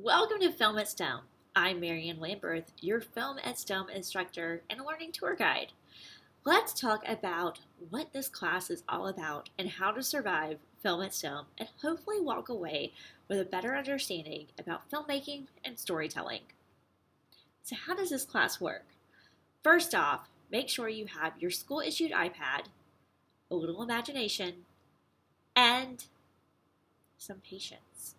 Welcome to Film at STEM. I'm Marianne Lamberth, your Film at STEM instructor and learning tour guide. Let's talk about what this class is all about and how to survive Film at STEM and hopefully walk away with a better understanding about filmmaking and storytelling. So, how does this class work? First off, make sure you have your school issued iPad, a little imagination, and some patience.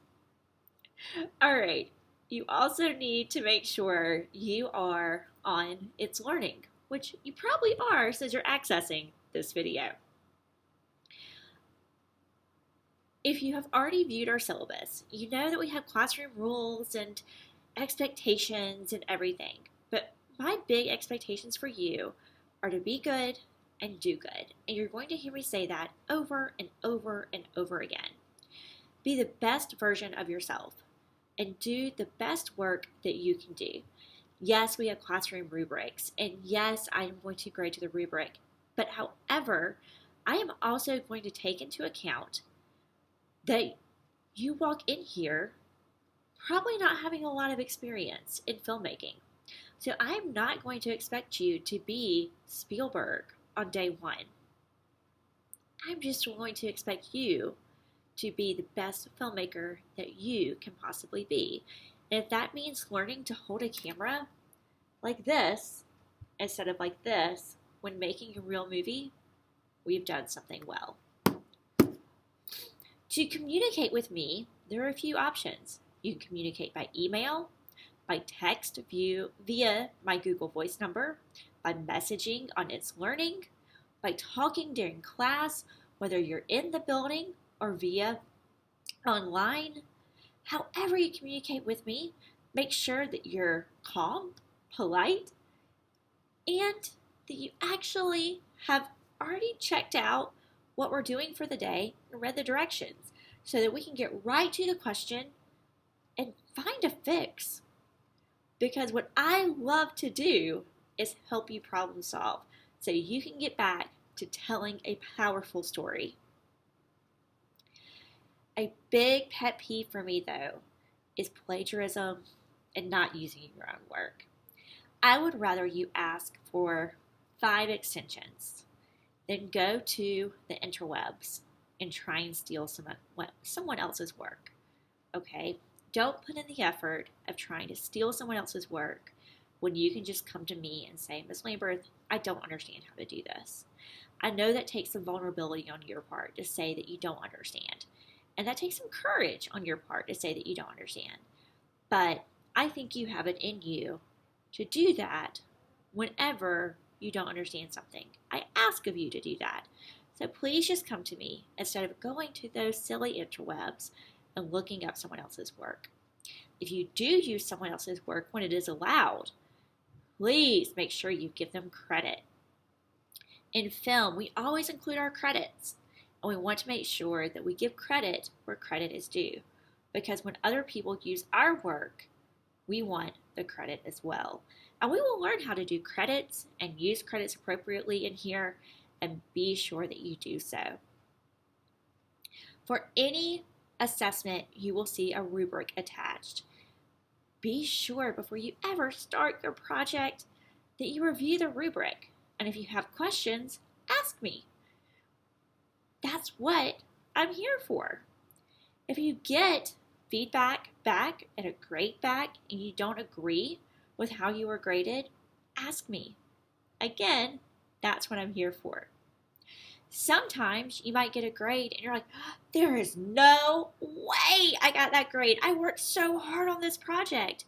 All right. You also need to make sure you are on It's Learning, which you probably are since you're accessing this video. If you have already viewed our syllabus, you know that we have classroom rules and expectations and everything. But my big expectations for you are to be good and do good. And you're going to hear me say that over and over and over again. Be the best version of yourself and do the best work that you can do. Yes, we have classroom rubrics, and yes, I am going to grade to the rubric. But however, I am also going to take into account that you walk in here probably not having a lot of experience in filmmaking. So I'm not going to expect you to be Spielberg on day one. I'm just going to expect you to be the best filmmaker that you can possibly be. And if that means learning to hold a camera like this instead of like this when making a real movie, we've done something well. To communicate with me, there are a few options. You can communicate by email, by text via my Google Voice number, by messaging on It's Learning, by talking during class, whether you're in the building or via online. However you communicate with me, make sure that you're calm, polite, and that you actually have already checked out what we're doing for the day and read the directions so that we can get right to the question and find a fix. Because what I love to do is help you problem solve so you can get back to telling a powerful story. A big pet peeve for me, though, is plagiarism and not using your own work. I would rather you ask for 5 extensions than go to the interwebs and try and steal someone else's work. Okay? Don't put in the effort of trying to steal someone else's work when you can just come to me and say, Ms. Lamberth, I don't understand how to do this. I know that takes some vulnerability on your part to say that you don't understand. And that takes some courage on your part to say that you don't understand. But I think you have it in you to do that whenever you don't understand something. I ask of you to do that. So please just come to me instead of going to those silly interwebs and looking up someone else's work. If you do use someone else's work when it is allowed, please make sure you give them credit. In film, we always include our credits. And we want to make sure that we give credit where credit is due. Because when other people use our work, we want the credit as well. And we will learn how to do credits and use credits appropriately in here, and be sure that you do so. For any assessment, you will see a rubric attached. Be sure before you ever start your project that you review the rubric. And if you have questions, ask me. That's what I'm here for. If you get feedback back and a grade back and you don't agree with how you were graded, ask me. Again, that's what I'm here for. Sometimes you might get a grade and you're like, there is no way I got that grade. I worked so hard on this project.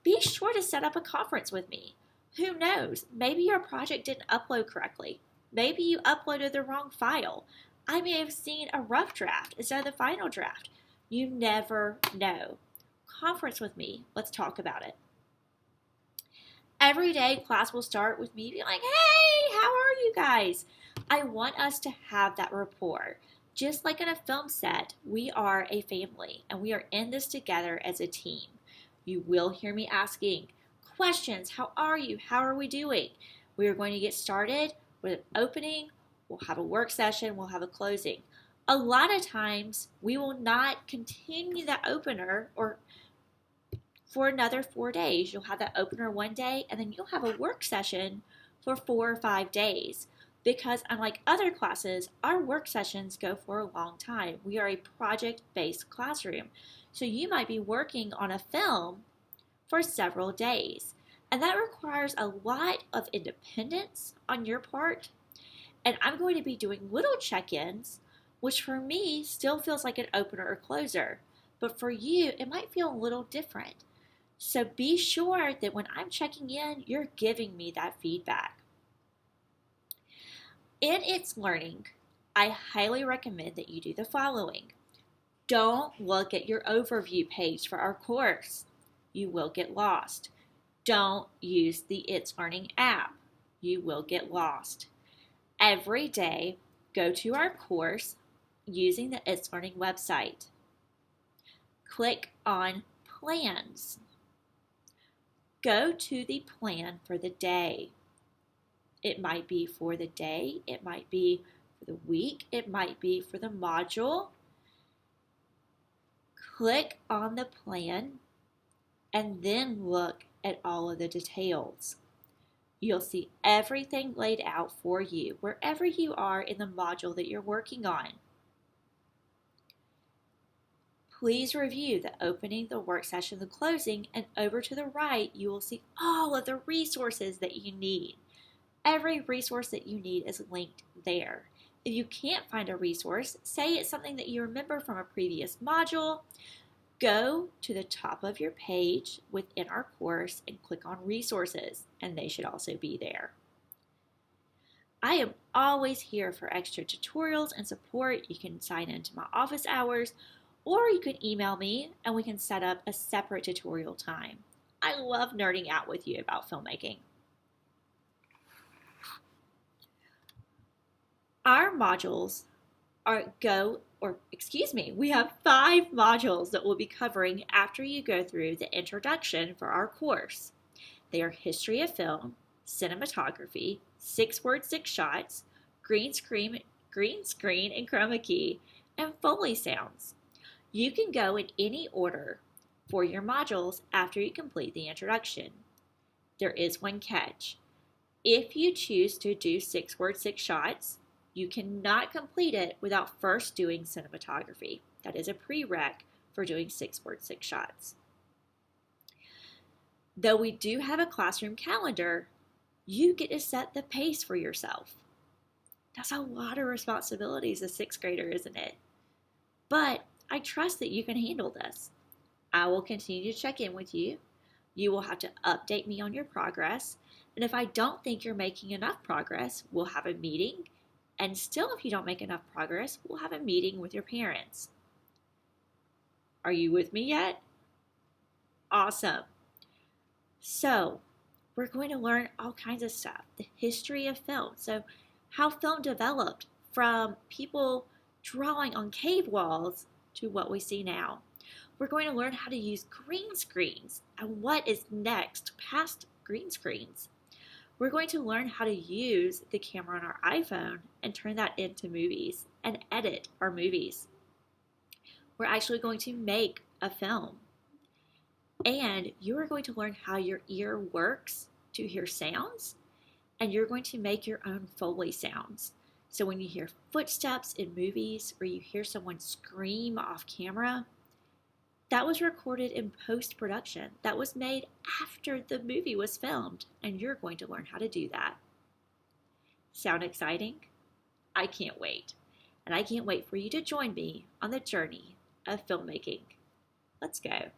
Be sure to set up a conference with me. Who knows? Maybe your project didn't upload correctly. Maybe you uploaded the wrong file. I may have seen a rough draft instead of the final draft. You never know. Conference with me. Let's talk about it. Every day class will start with me being like, hey, how are you guys? I want us to have that rapport. Just like in a film set, we are a family and we are in this together as a team. You will hear me asking questions. How are you? How are we doing? We are going to get started with an opening. We'll have a work session. We'll have a closing. A lot of times we will not continue that opener or for another 4 days. You'll have that opener one day, and then you'll have a work session for 4 or 5 days. Because unlike other classes, our work sessions go for a long time. We are a project-based classroom. So you might be working on a film for several days. And that requires a lot of independence on your part. And I'm going to be doing little check-ins, which for me still feels like an opener or closer. But for you, it might feel a little different. So be sure that when I'm checking in, you're giving me that feedback. In It's Learning, I highly recommend that you do the following. Don't look at your overview page for our course. You will get lost. Don't use the It's Learning app. You will get lost. Every day, go to our course using the It's Learning website. Click on Plans. Go to the plan for the day. It might be for the day, it might be for the week, it might be for the module. Click on the plan and then look at all of the details. You'll see everything laid out for you wherever you are in the module that you're working on. Please review the opening, the work session, the closing, and over to the right, you will see all of the resources that you need. Every resource that you need is linked there. If you can't find a resource, say it's something that you remember from a previous module, go to the top of your page within our course and click on resources, and they should also be there. I am always here for extra tutorials and support. You can sign into my office hours, or you can email me and we can set up a separate tutorial time. I love nerding out with you about filmmaking. Our modules we have 5 modules that we'll be covering after you go through the introduction for our course. They are History of Film, Cinematography, 6 Words, 6 Shots, Green Screen and Chroma Key, and Foley Sounds. You can go in any order for your modules after you complete the introduction. There is one catch. If you choose to do 6 Words, 6 Shots, you cannot complete it without first doing cinematography. That is a prereq for doing 6 Words, 6 Shots. Though we do have a classroom calendar, you get to set the pace for yourself. That's a lot of responsibility as a 6th grader, isn't it? But I trust that you can handle this. I will continue to check in with you. You will have to update me on your progress. And if I don't think you're making enough progress, we'll have a meeting. And still, if you don't make enough progress, we'll have a meeting with your parents. Are you with me yet? Awesome. So, we're going to learn all kinds of stuff. The history of film. So, how film developed from people drawing on cave walls to what we see now. We're going to learn how to use green screens and what is next past green screens. We're going to learn how to use the camera on our iPhone and turn that into movies and edit our movies. We're actually going to make a film. And you are going to learn how your ear works to hear sounds, and you're going to make your own Foley sounds. So when you hear footsteps in movies or you hear someone scream off camera, that was recorded in post-production. That was made after the movie was filmed, and you're going to learn how to do that. Sound exciting? I can't wait. And I can't wait for you to join me on the journey of filmmaking. Let's go.